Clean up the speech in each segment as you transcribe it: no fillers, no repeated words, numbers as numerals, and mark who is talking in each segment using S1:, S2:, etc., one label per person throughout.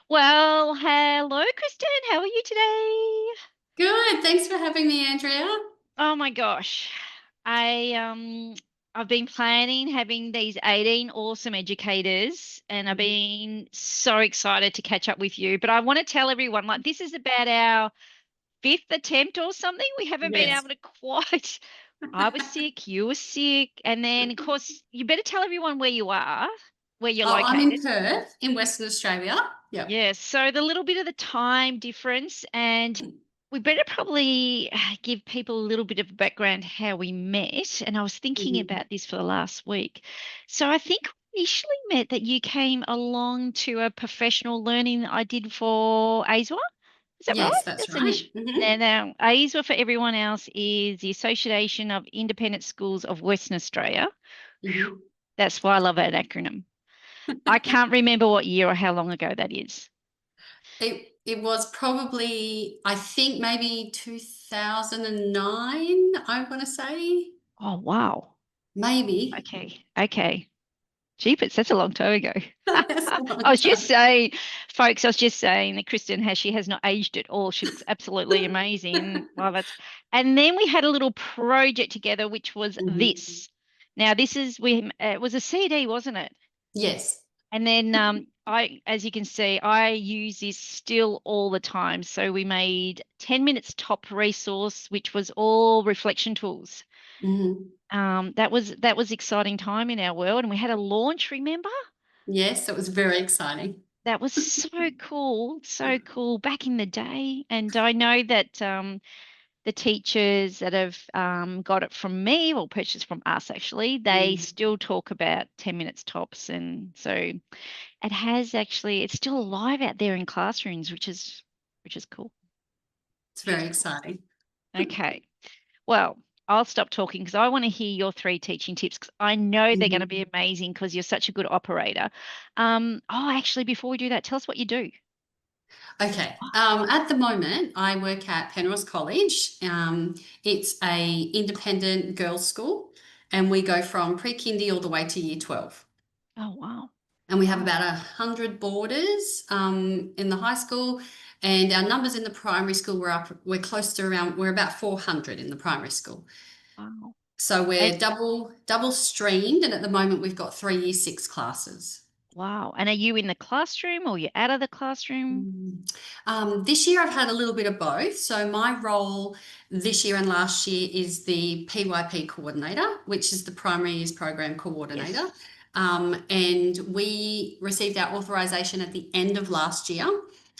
S1: Well, hello, Kristen. How are you today?
S2: Good. Thanks for having me, Andrea.
S1: Oh my gosh. I I've been planning having these 18 awesome educators and I've
S2: Mhm.
S1: been so excited to catch up with you. But I want to tell everyone like this is about our fifth attempt or something. We haven't been
S2: Yes.
S1: able to quite. I was sick, you were sick, and then of course you better tell everyone where you are, where you're
S2: Oh, I'm
S1: located.
S2: in Perth in Western Australia. Yep.
S1: Yes, so the little bit of the time difference, and we better probably give people a little bit of background how we met. And I was thinking
S2: Mhm.
S1: about this for the last week. So I think we initially met that you came along to a professional learning that I did for ASWA. Is that right?
S2: Yes, that's
S1: That's
S2: right.
S1: initial. Now, ASWA for everyone else is the Association of Independent Schools of Western Australia.
S2: Hmm.
S1: That's why I love that acronym. I can't remember what year or how long ago that is.
S2: It was probably, I think maybe 2009, I'm going to say.
S1: Oh, wow.
S2: Maybe.
S1: Okay. Jeepers, that's a long time ago.
S2: That's a
S1: I
S2: long
S1: was just
S2: time.
S1: saying, folks, I was just saying that Kristen has she has not aged at all. She looks absolutely amazing. Well, that's and then we had a little project together, which was
S2: Mhm.
S1: this. Now, this is we it was a CD, wasn't it?
S2: Yes.
S1: And then as you can see, I use this still all the time. So we made 10 minutes top resource, which was all reflection tools.
S2: Hmm.
S1: That was exciting time in our world, and we had a launch, remember?
S2: Yes, it was very exciting.
S1: That was so cool back in the day. And I know that the teachers that have got it from me or purchased from us actually, they
S2: Mm.
S1: still talk about 10 minutes tops. And so it has actually, it's still alive out there in classrooms, which is cool.
S2: It's
S1: Which is
S2: very
S1: cool.
S2: exciting.
S1: Okay. Well, I'll stop talking because I want to hear your three teaching tips because I know they're going to
S2: Mhm.
S1: be amazing because you're such a good operator. Actually, before we do that, tell us what you do.
S2: Okay. At the moment, I work at Penrose College. It's a independent girls' school, and we go from pre-kindy all the way to year 12.
S1: Oh, wow.
S2: And we have
S1: Wow.
S2: about 100 boarders in the high school, and our numbers in the primary school we're close to around we're about 400 in the primary school.
S1: Wow.
S2: So
S1: And
S2: we're double streamed, and at the moment we've got three year six classes.
S1: wow. And are you in the classroom or you're out of the classroom?
S2: Mm. This year I've had a little bit of both. So my role this year and last year is the PYP coordinator, which is the primary years program coordinator.
S1: Yes.
S2: And we received our authorization at the end of last year.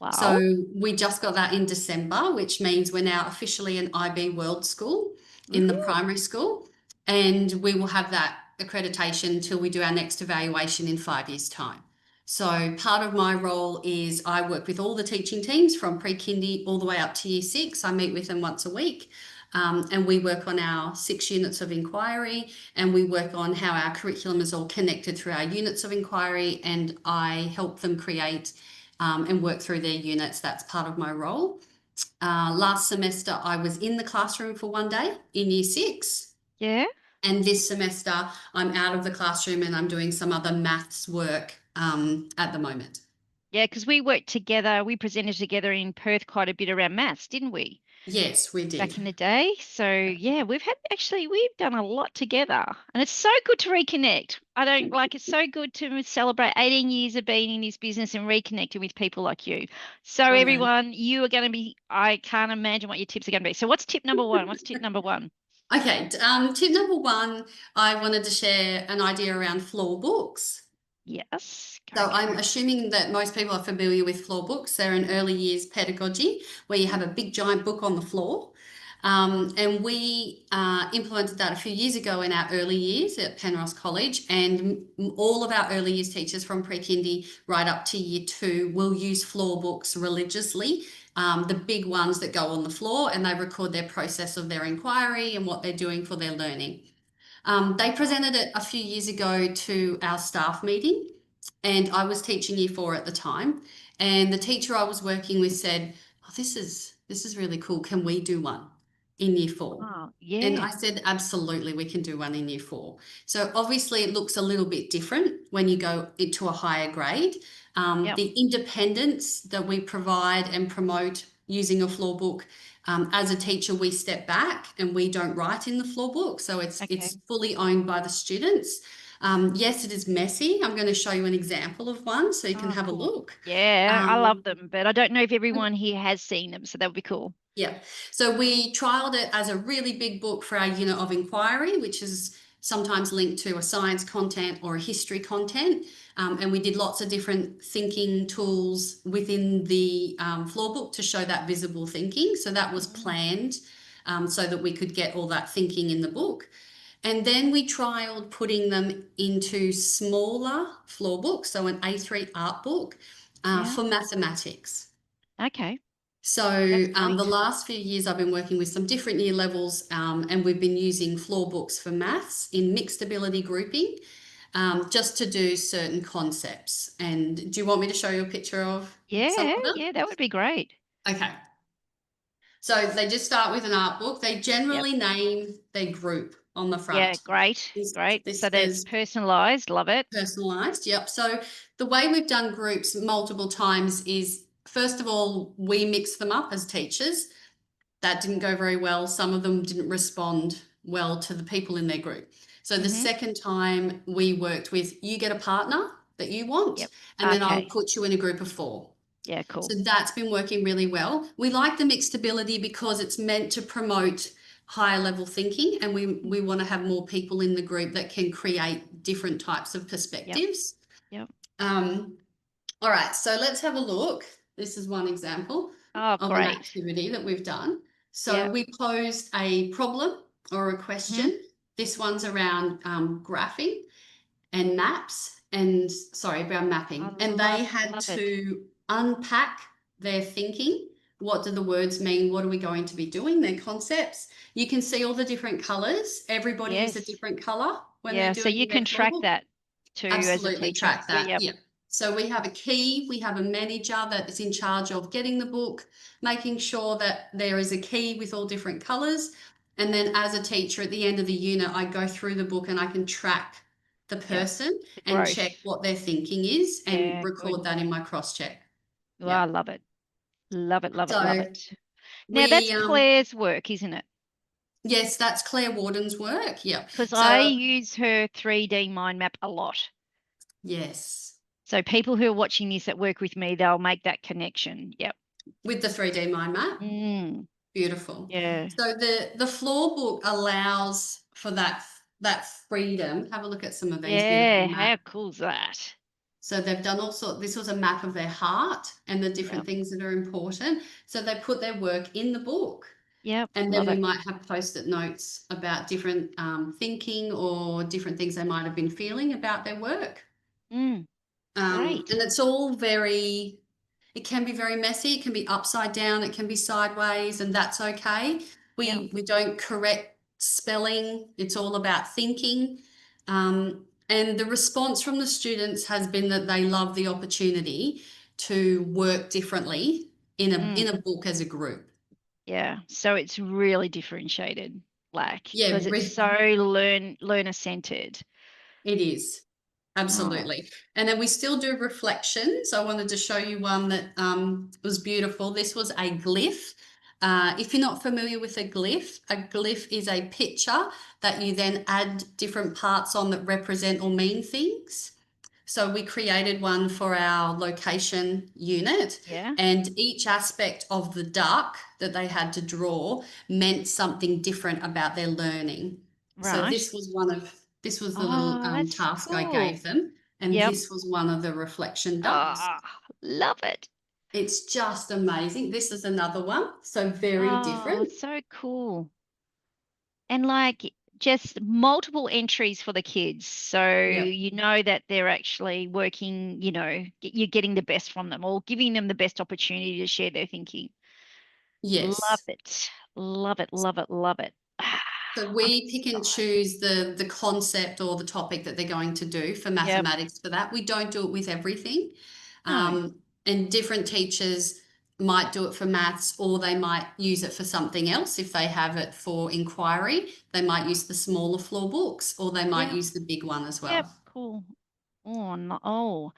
S1: Wow.
S2: So we just got that in December, which means we're now officially an IB World School in the
S1: Woohoo.
S2: primary school. And we will have that accreditation until we do our next evaluation in 5 years' time. So part of my role is I work with all the teaching teams from pre-kindy all the way up to year six. I meet with them once a week. And we work on our 6 units of inquiry, and we work on how our curriculum is all connected through our units of inquiry, and I help them create and work through their units. That's part of my role. Last semester, I was in the classroom for one day in year six.
S1: Yeah.
S2: And this semester, I'm out of the classroom and I'm doing some other maths work at the moment.
S1: Yeah, because we worked together, we presented together in Perth quite a bit around maths, didn't we?
S2: Yes, we
S1: Back
S2: did.
S1: in the day. So yeah, we've done a lot together. And it's so good to reconnect. I don't like it's so good to celebrate 18 years of being in this business and reconnecting with people like you. So
S2: Brilliant.
S1: everyone, you are going to be, I can't imagine what your tips are going to be. So what's tip number one? What's tip number one?
S2: Okay, tip number one, I wanted to share an idea around floor books.
S1: Yes,
S2: So
S1: go,
S2: I'm
S1: go.
S2: assuming that most people are familiar with floor books. They're an early years pedagogy where you have a big giant book on the floor. And we implemented that a few years ago in our early years at Penrose College. And all of our early years teachers from pre-kindy right up to year two will use floor books religiously. The big ones that go on the floor, and they record their process of their inquiry and what they're doing for their learning. They presented it a few years ago to our staff meeting, and I was teaching year four at the time. And the teacher I was working with said, "Oh, this is really cool. Can we do one in year four?"
S1: Oh,
S2: And
S1: yeah.
S2: I said, "Absolutely, we can do one in year four." So obviously, it looks a little bit different when you go into a higher grade.
S1: Yep.
S2: The independence that we provide and promote using a floor book. As a teacher, we step back and we don't write in the floor book, so
S1: Okay.
S2: it's fully owned by the students. Yes, it is messy. I'm going to show you an example of one so you can
S1: Oh,
S2: have a
S1: cool.
S2: look.
S1: Yeah, I love
S2: Um,
S1: them, but I don't know if everyone here has seen them, so that would be cool.
S2: yeah. So we trialed it as a really big book for our unit of inquiry, which is sometimes linked to a science content or a history content. And we did lots of different thinking tools within the floor book to show that visible thinking. So that was
S1: Mm,
S2: planned so that we could get all that thinking in the book. And then we trialed putting them into smaller floor books, so an A3 art book
S1: yeah.
S2: for mathematics.
S1: Okay.
S2: So
S1: That's
S2: the
S1: great.
S2: last few years, I've been working with some different year levels, and we've been using floor books for maths in mixed ability grouping, just to do certain concepts. And do you want me to show you a picture of some
S1: Yeah,
S2: of them?
S1: yeah, that would be great.
S2: Okay. So they just start with an art book. They
S1: Yep.
S2: generally name their group on the
S1: Yeah,
S2: front.
S1: great.
S2: This,
S1: Great.
S2: this
S1: So that's
S2: says
S1: personalized. Love it.
S2: personalized. Yep. So the way we've done groups multiple times is, first of all, we mix them up as teachers. That didn't go very well. Some of them didn't respond well to the people in their group. So the
S1: Mm-hmm.
S2: second time we worked with, you get a partner that you want,
S1: Yep.
S2: and then I'll
S1: Okay.
S2: put you in a group of four.
S1: Yeah,
S2: So
S1: cool.
S2: that's been working really well. We like the mixed ability because it's meant to promote higher level thinking, and we want to have more people in the group that can create different types of
S1: Yep.
S2: perspectives.
S1: Yep.
S2: Um, all right, so let's have a look. This is one example
S1: Oh,
S2: of an
S1: great.
S2: activity that we've done. So
S1: Yep.
S2: we posed a problem or a
S1: Mm-hmm.
S2: question. This one's around graphing and maps and sorry, around
S1: I
S2: mapping. And they
S1: love
S2: had
S1: love it.
S2: to unpack their thinking. What do the words mean? What are we going to be doing? Their concepts. You can see all the different colors. Everybody is a
S1: Yes.
S2: different color when they're
S1: Yeah. So you
S2: doing their
S1: can
S2: floor
S1: track
S2: book.
S1: that too as a
S2: Absolutely
S1: teacher.
S2: track
S1: Yeah.
S2: that.
S1: Yep.
S2: Yeah. So we have a key, we have a manager that is in charge of getting the book, making sure that there is a key with all different colors. And then as a teacher at the end of the unit, I go through the book and I can track the
S1: Yep.
S2: person
S1: The
S2: and
S1: growth.
S2: check what their thinking is and
S1: Yeah. Good.
S2: record that in my cross check.
S1: Well,
S2: Yeah.
S1: I love it. Love it. Love it. Love
S2: So
S1: it. Now that's
S2: we
S1: Claire's work, isn't it?
S2: yes, that's Claire Warden's work. Yep.
S1: Because I
S2: So
S1: use her 3D mind map a lot.
S2: yes,
S1: So people who are watching this that work with me, they'll make that connection. Yep.
S2: with the 3D mind map.
S1: Mm,
S2: Beautiful.
S1: yeah.
S2: So the floor book allows for that freedom. Have a look at some of these beautiful
S1: Yeah.
S2: maps.
S1: How cool is that?
S2: So they've done all sorts. This was a map of their heart and the different
S1: Yep.
S2: things that are important. So they put their work in the book,
S1: Yep.
S2: and then
S1: Love
S2: we
S1: it.
S2: might have post-it notes about different thinking or different things they might have been feeling about their work.
S1: Mm,
S2: And
S1: great.
S2: it's all very, it can be very messy, it can be upside down, it can be sideways, and that's okay.
S1: Yep.
S2: We don't correct spelling, it's all about thinking. And the response from the students has been that they love the opportunity to work differently in
S1: Mm,
S2: a book as a group.
S1: yeah. So it's really differentiated, like,
S2: Yeah,
S1: because it's so learner centered.
S2: it is.
S1: Oh,
S2: Absolutely. And then we still do reflections. I wanted to show you one that was beautiful. This was a glyph. If you're not familiar with a glyph is a picture that you then add different parts on that represent or mean things. So we created one for our location unit,
S1: yeah.
S2: and each aspect of the duck that they had to draw meant something different about their learning. So
S1: Right.
S2: this was the little
S1: Oh, that's
S2: task I
S1: cool.
S2: gave them, and
S1: Yep.
S2: this was one of the reflection ducks.
S1: Ah, love it.
S2: It's just amazing. This is another one, so very
S1: Oh,
S2: different.
S1: so cool. And like just multiple entries for the kids. So
S2: Yeah.
S1: you know that they're actually working, you're getting the best from them or giving them the best opportunity to share their thinking. Love
S2: Yes.
S1: it. Love it. Love it. Love it.
S2: So
S1: I'm
S2: we pick and
S1: excited.
S2: choose the concept or the topic that they're going to do for
S1: Yep.
S2: mathematics for that. We don't do it with everything.
S1: No.
S2: And different teachers might do it for maths or they might use it for something else. If they have it for inquiry, they might use the smaller floor books or they might
S1: Yep.
S2: use the big one as
S1: Yep.
S2: well.
S1: Cool. Oh, no. Oh.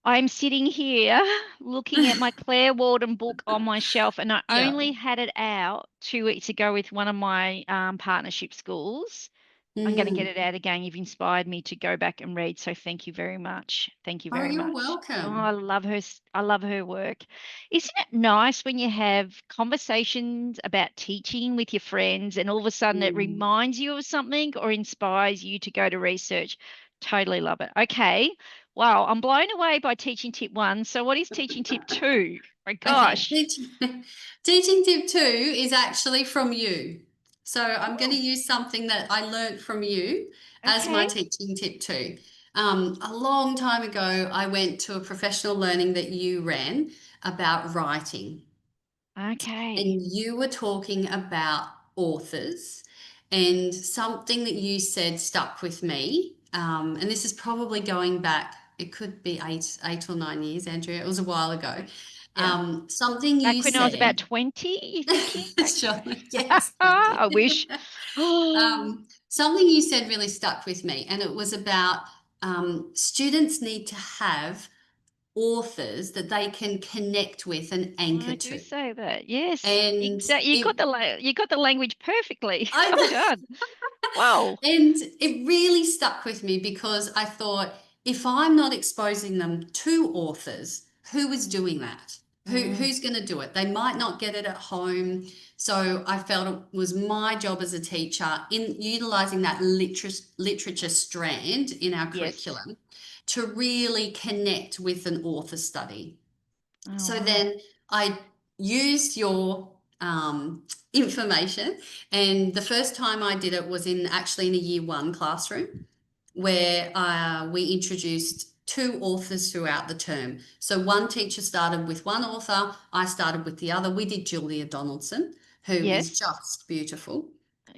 S1: I'm sitting here looking at my Claire Walden book on my shelf, and I
S2: Yeah.
S1: only had it out 2 weeks ago with one of my partnership schools. I'm going to get
S2: Mm.
S1: it out again. You've inspired me to go back and read. So thank you very much. Thank you
S2: Oh,
S1: very
S2: you're
S1: much. Oh, I
S2: welcome.
S1: love her. I love her work. Isn't it nice when you have conversations about teaching with your friends and all of a sudden it
S2: Mm.
S1: reminds you of something or inspires you to go to research? Totally love it. Okay. Wow. I'm blown away by teaching tip one. So what is teaching tip two? My
S2: Okay,
S1: gosh.
S2: teaching tip two is actually from you. So I'm going to
S1: Oh,
S2: use something that I learned from you as my
S1: okay.
S2: teaching tip two. A long time ago, I went to a professional learning that you ran about writing,
S1: Okay.
S2: and you were talking about authors, and something that you said stuck with me. And this is probably going back, it could be 8 or 9 years, Andrea. It was a while ago.
S1: Yeah.
S2: Something you
S1: Back when I was about
S2: said,
S1: 20, you thinking? Back
S2: sure, yes, thank
S1: I
S2: you.
S1: wish. Oh,
S2: Something you said really stuck with me, and it was about students need to have authors that they can connect with and anchor
S1: I do
S2: to.
S1: say that. Yes,
S2: And
S1: exactly.
S2: it
S1: You got the language perfectly. Well
S2: I
S1: done. Wow.
S2: and it really stuck with me because I thought if I'm not exposing them to authors, who is doing that?
S1: Mm,
S2: Who's going to do it? They might not get it at home. So I felt it was my job as a teacher in utilizing that literature strand in our
S1: yes.
S2: curriculum to really connect with an author study.
S1: Oh,
S2: So
S1: wow.
S2: then I used your information, and the first time I did it was in actually in a year one classroom where we introduced two authors throughout the term. So one teacher started with one author, I started with the other. We did Julia Donaldson, who is
S1: Yes.
S2: just beautiful.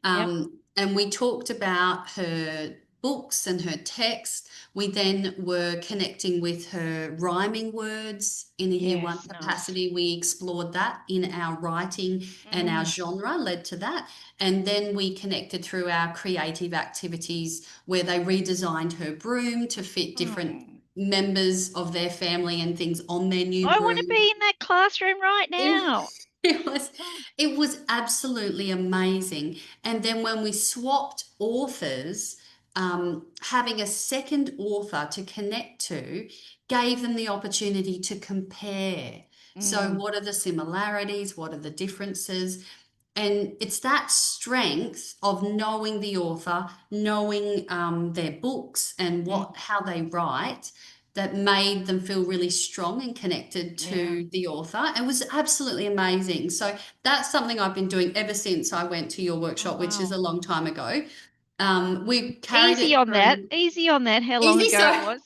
S1: Yep.
S2: And we talked about her books and her text. We then were connecting with her rhyming words in a year one
S1: Yes. Nice.
S2: capacity. We explored that in our writing, and our
S1: Mm.
S2: genre led to that. And then we connected through our creative activities where they redesigned her broom to fit different
S1: Oh.
S2: members of their family and things on their new
S1: I want to
S2: broom.
S1: be in that classroom right
S2: It,
S1: now.
S2: it was
S1: Oh.
S2: it was absolutely amazing. And then when we swapped authors, having a second author to connect to gave them the opportunity to compare. So,
S1: Mm.
S2: what are the similarities? What are the differences? And it's that strength of knowing the author, knowing their books and
S1: Mm.
S2: how they write, that made them feel really strong and connected
S1: Yeah.
S2: to the author. It was absolutely amazing. So that's something I've been doing ever since I went to your
S1: Oh,
S2: workshop, which is
S1: wow.
S2: a long time ago. We carried
S1: Easy
S2: it
S1: on that.
S2: through.
S1: Easy on that. How long
S2: Easy,
S1: ago it
S2: sorry.
S1: was.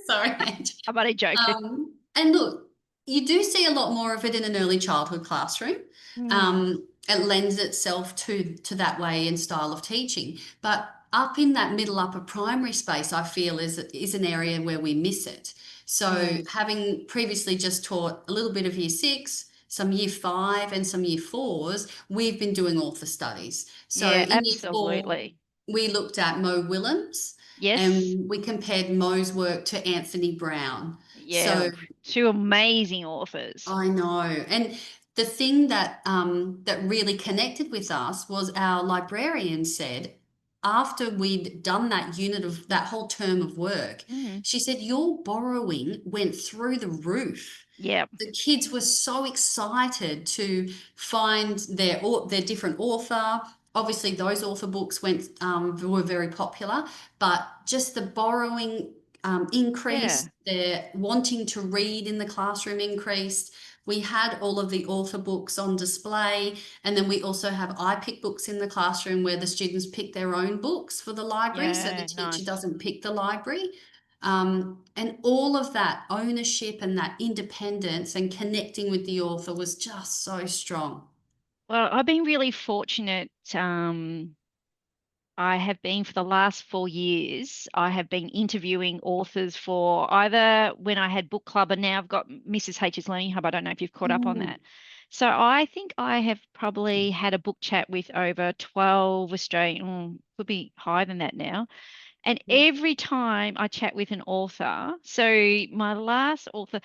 S2: Sorry, Ange.
S1: I'm only joking.
S2: And look, you do see a lot more of it in an early childhood classroom.
S1: Mm.
S2: It lends itself to that way and style of teaching. But up in that middle upper primary space, I feel is an area where we miss it. So
S1: Mm.
S2: having previously just taught a little bit of year six, some year five and some year fours, we've been doing author studies. So
S1: Yeah,
S2: in year four,
S1: absolutely.
S2: we looked at Mo Willems
S1: Yes.
S2: and we compared Mo's work to Anthony Brown.
S1: Yeah.
S2: So
S1: Two amazing authors.
S2: I know. And the thing that really connected with us was our librarian said, after we'd done that unit of that whole term of work,
S1: Mm.
S2: she said, your borrowing went through the roof.
S1: Yeah.
S2: The kids were so excited to find their different author. Obviously, those author books were very popular, but just the borrowing
S1: Yeah.
S2: increased, their wanting to read in the classroom increased. We had all of the author books on display, and then we also have iPick books in the classroom where the students pick their own books for the library, so the
S1: Yeah.
S2: teacher
S1: Nice.
S2: doesn't pick the library. And all of that ownership and that independence and connecting with the author was just so strong.
S1: Well, I've been really fortunate. I have been for the last 4 years, I have been interviewing authors for either when I had book club and now I've got Mrs. H's Learning Hub. I don't know if you've caught up on
S2: Mm.
S1: that. So I think I have probably had a book chat with over 12 Australian, could be higher than that now, And
S2: Yeah.
S1: every time I chat with an author, so my last author,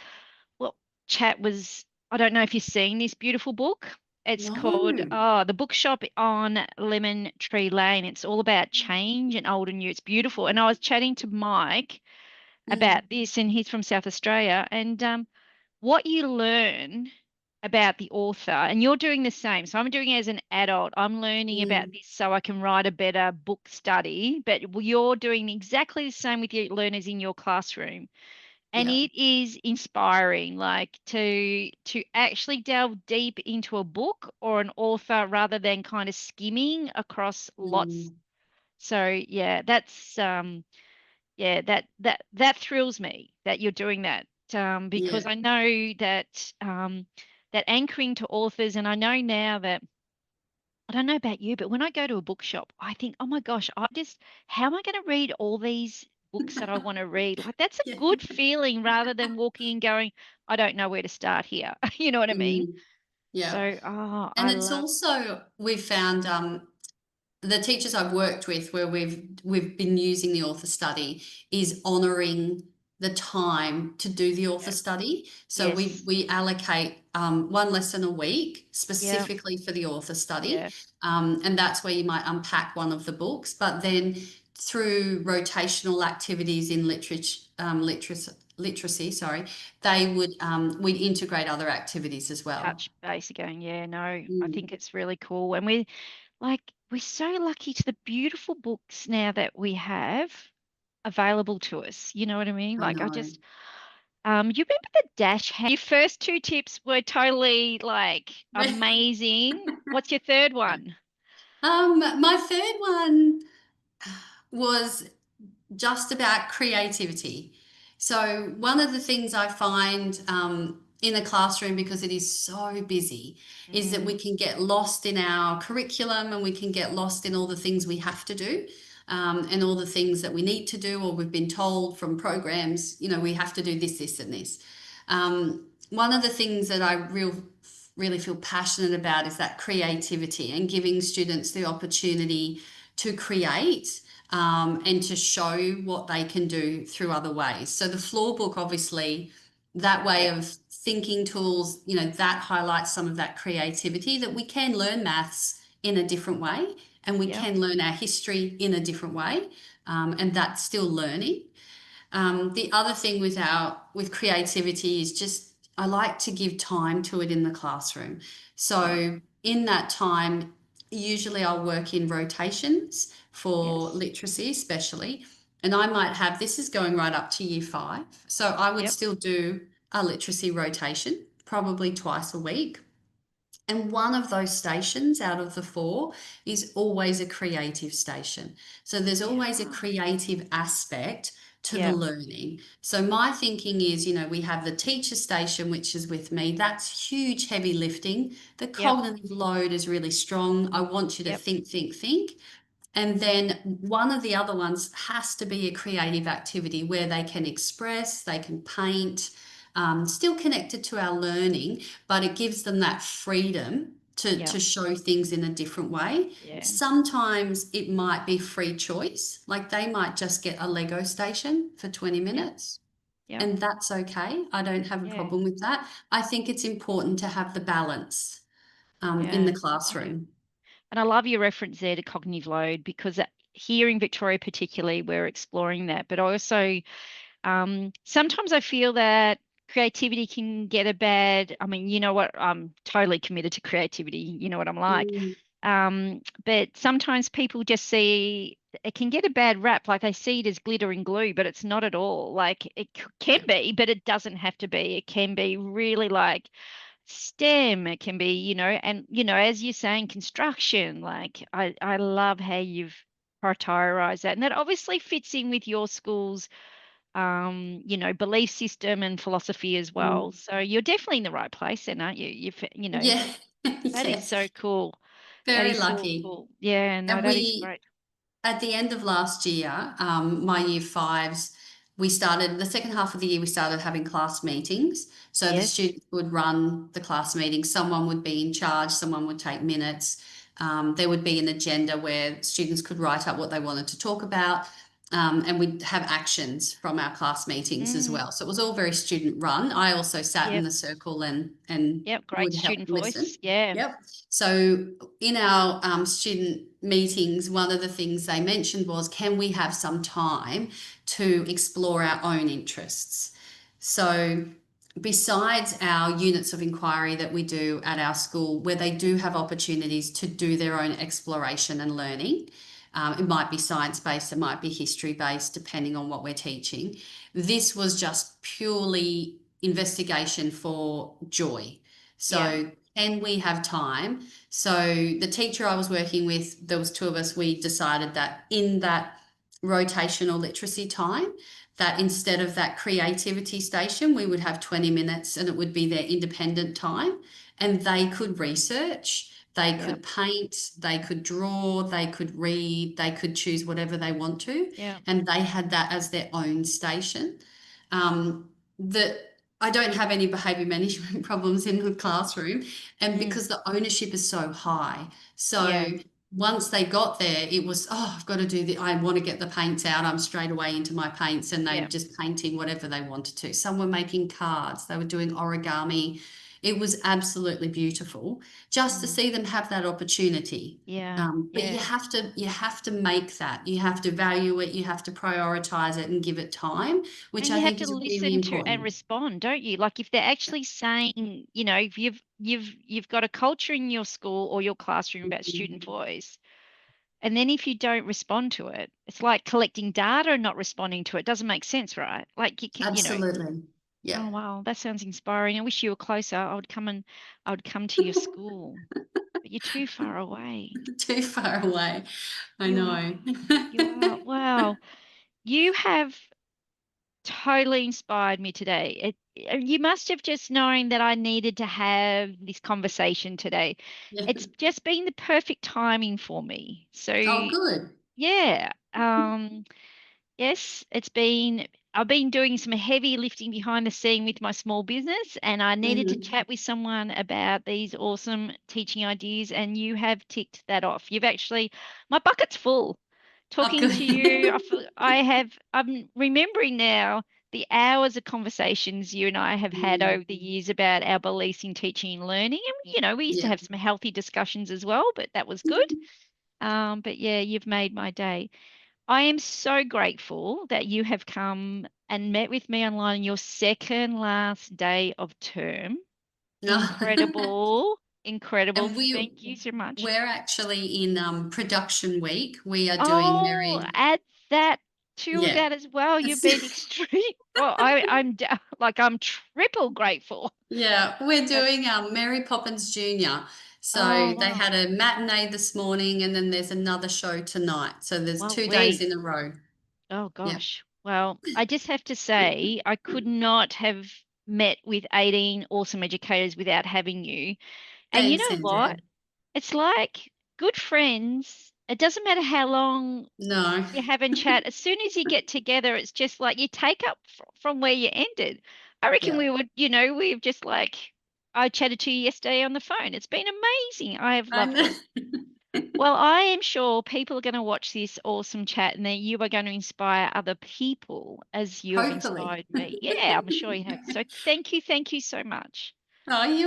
S1: well, chat was, I don't know if you've seen this beautiful book. It's called
S2: No.
S1: The Bookshop on Lemon Tree Lane. It's all about change and old and new. It's beautiful. And I was chatting to Mike about
S2: Mm,
S1: this, and he's from South Australia. And what you learn about the author, and you're doing the same. So I'm doing it as an adult. I'm learning about
S2: mm,
S1: this so I can write a better book study, but you're doing exactly the same with your learners in your classroom. And
S2: yeah.
S1: it is inspiring, like to actually delve deep into a book or an author rather than kind of skimming across lots.
S2: Mm,
S1: So yeah, that's yeah, that thrills me that you're doing that, because
S2: yeah.
S1: I know that that anchoring to authors, and I know now that I don't know about you, but when I go to a bookshop, I think, oh my gosh, how am I going to read all these books that I want to read? Like that's a
S2: Yeah.
S1: good feeling rather than walking and going, I don't know where to start here. You know what I mean?
S2: Mm, yeah.
S1: So, oh,
S2: And
S1: I
S2: it's
S1: love,
S2: also, we've found the teachers I've worked with where we've been using the author study is honouring the time to do the author
S1: yeah,
S2: study. So we
S1: yes,
S2: we allocate one lesson a week
S1: yeah,
S2: specifically for the author study,
S1: yeah,
S2: and that's where you might unpack one of the books. But then through rotational activities in literacy, sorry,
S1: yeah.
S2: they would we'd integrate other activities as well.
S1: Touch base again. Yeah, no, I
S2: Mm,
S1: think it's really cool. And we're so lucky to the beautiful books now that we have available to us. You know what I mean?
S2: I
S1: Like I
S2: know.
S1: just you remember the dash hand? Your first two tips were totally like amazing. What's your third one?
S2: My third one was just about creativity. So, one of the things I find in the classroom, because it is so busy, is that we
S1: Mm,
S2: can get lost in our curriculum and we can get lost in all the things we have to do, and all the things that we need to do, or we've been told from programs, we have to do this, this, and this. One of the things that I really feel passionate about is that creativity and giving students the opportunity to create, and to show what they can do through other ways. So the floor book, obviously, that way
S1: yep,
S2: of thinking tools, that highlights some of that creativity that we can learn maths in a different way and we
S1: yep,
S2: can learn our history in a different way. And that's still learning. The other thing with creativity is just I like to give time to it in the classroom.
S1: yep,
S2: So in that time, usually I'll work in rotations for
S1: yes,
S2: literacy, especially, and I might have this is going right up to year 5. So I would
S1: yep,
S2: still do a literacy rotation, probably twice a week. And one of those stations out of the 4 is always a creative station. So there's always a
S1: yeah,
S2: creative aspect to the
S1: yep,
S2: learning. So my thinking is, we have the teacher station, which is with me. That's huge, heavy lifting. The
S1: yep,
S2: cognitive load is really strong. I want you to
S1: yep,
S2: think, think, think. And then one of the other ones has to be a creative activity where they can express, they can paint, still connected to our learning, but it gives them that freedom to
S1: yep,
S2: show things in a different way.
S1: yeah,
S2: Sometimes it might be free choice, like they might just get a Lego station for 20
S1: yep,
S2: minutes.
S1: yep,
S2: And that's okay. I don't have a
S1: yeah,
S2: problem with that. I think it's important to have the balance in the
S1: yeah. No.
S2: classroom.
S1: And I love your reference there to cognitive load because here in Victoria, particularly, we're exploring that. But also, sometimes I feel that creativity can get a bad. I mean, you know what? I'm totally committed to creativity. You know what I'm like.
S2: Mm,
S1: But sometimes people just see it can get a bad rap. Like they see it as glitter and glue, but it's not at all. Like it can
S2: yeah.
S1: be, but it doesn't have to be. It can be really like STEM, it can be, and as you're saying, construction, like I love how you've prioritized that. And that obviously fits in with your school's belief system and philosophy as well.
S2: Mm.
S1: So you're definitely in the right place then, aren't you?
S2: Yeah,
S1: That is
S2: yeah,
S1: so cool. That
S2: very
S1: is so
S2: lucky.
S1: cool. Yeah, no,
S2: And
S1: that is
S2: we,
S1: great.
S2: at the end of last year, my year 5s, we started the second half of the year, we started having class meetings. So the
S1: Yes.
S2: students would run the class meetings, someone would be in charge, someone would take minutes. There would be an agenda where students could write up what they wanted to talk about. and we'd have actions from our class meetings as well. So it was all very student run. I also sat in
S1: Yep.
S2: the circle and
S1: Yep. Great
S2: would help
S1: student
S2: listen.
S1: voice. Yeah.
S2: Yep. So in our student meetings, one of the things they mentioned was, can we have some time to explore our own interests? So besides our units of inquiry that we do at our school, where they do have opportunities to do their own exploration and learning, it might be science based, it might be history based, depending on what we're teaching. This was just purely investigation for joy.
S1: Yeah.
S2: So, can we have time? So, the teacher I was working with, there was two of us, we decided that in that rotational literacy time, that instead of that creativity station, we would have 20 minutes and it would be their independent time and they could research, they
S1: Yep.
S2: could paint, they could draw, they could read, they could choose whatever they want to.
S1: Yeah.
S2: And they had that as their own station. That I don't have any behavior management problems in the classroom. And
S1: Mm.
S2: because the ownership is so high. So
S1: Yeah.
S2: once they got there, it was, oh, I've got to do the, I want to get the paints out. I'm straight away into my paints and they
S1: Yeah.
S2: just painting whatever they wanted to. Some were making cards, they were doing origami. It was absolutely beautiful just to
S1: Mm.
S2: see them have that opportunity.
S1: Yeah.
S2: But
S1: Yeah.
S2: you have to make that. You have to value it. You have to prioritize it and give it time, which
S1: And
S2: I
S1: you have
S2: think
S1: to
S2: is really
S1: listen to and
S2: important.
S1: respond, don't you? Like if they're actually saying, if you've got a culture in your school or your classroom about student voice, and then if you don't respond to it, it's like collecting data and not responding to it. Doesn't make sense, right? Like you can,
S2: Absolutely. Yeah.
S1: oh wow, that sounds inspiring. I wish you were closer. I would come to your school, but you're too far away.
S2: Too far away. I
S1: You are,
S2: know.
S1: you are. Wow. You have totally inspired me today. You must have just known that I needed to have this conversation today.
S2: Yeah.
S1: It's just been the perfect timing for me. So,
S2: Oh, good.
S1: yeah. Yes, I've been doing some heavy lifting behind the scene with my small business, and I needed to
S2: Hmm.
S1: chat with someone about these awesome teaching ideas, and you have ticked that off. My bucket's full.
S2: Oh,
S1: Talking to you,
S2: good.
S1: I'm remembering now the hours of conversations you and I have had
S2: Mm.
S1: over the years about our beliefs in teaching and learning. And, we used to
S2: Yeah.
S1: have some healthy discussions as well, but that was good. But yeah, you've made my day. I am so grateful that you have come and met with me online on your second last day of term.
S2: No.
S1: Incredible, incredible.
S2: And
S1: Thank you so much.
S2: we're actually in production week. We are doing
S1: Oh,
S2: Mary.
S1: add that to
S2: Yeah.
S1: that as well. You've been extreme. Well, I'm triple grateful.
S2: Yeah, we're
S1: That,
S2: doing Mary Poppins Junior.
S1: oh,
S2: So they
S1: wow.
S2: had a matinee this morning and then there's another show tonight. So there's
S1: Well,
S2: 2 days in a row.
S1: oh
S2: Yeah.
S1: gosh. Well, I just have to say, I could not have met with 18 awesome educators without having you. And you
S2: Thanks,
S1: know
S2: Andrea.
S1: what? It's like good friends. It doesn't matter how long
S2: No,
S1: you haven't chat. As soon as you get together, it's just like you take up from where you ended. I reckon
S2: yeah.
S1: we would, we've just like, I chatted to you yesterday on the phone. It's been amazing. I have
S2: I
S1: loved
S2: know.
S1: it. Well, I am sure people are going to watch this awesome chat and then you are going to inspire other people as you have
S2: Hopefully.
S1: inspired me. Yeah, I'm sure you have. So thank you so much.
S2: Oh, you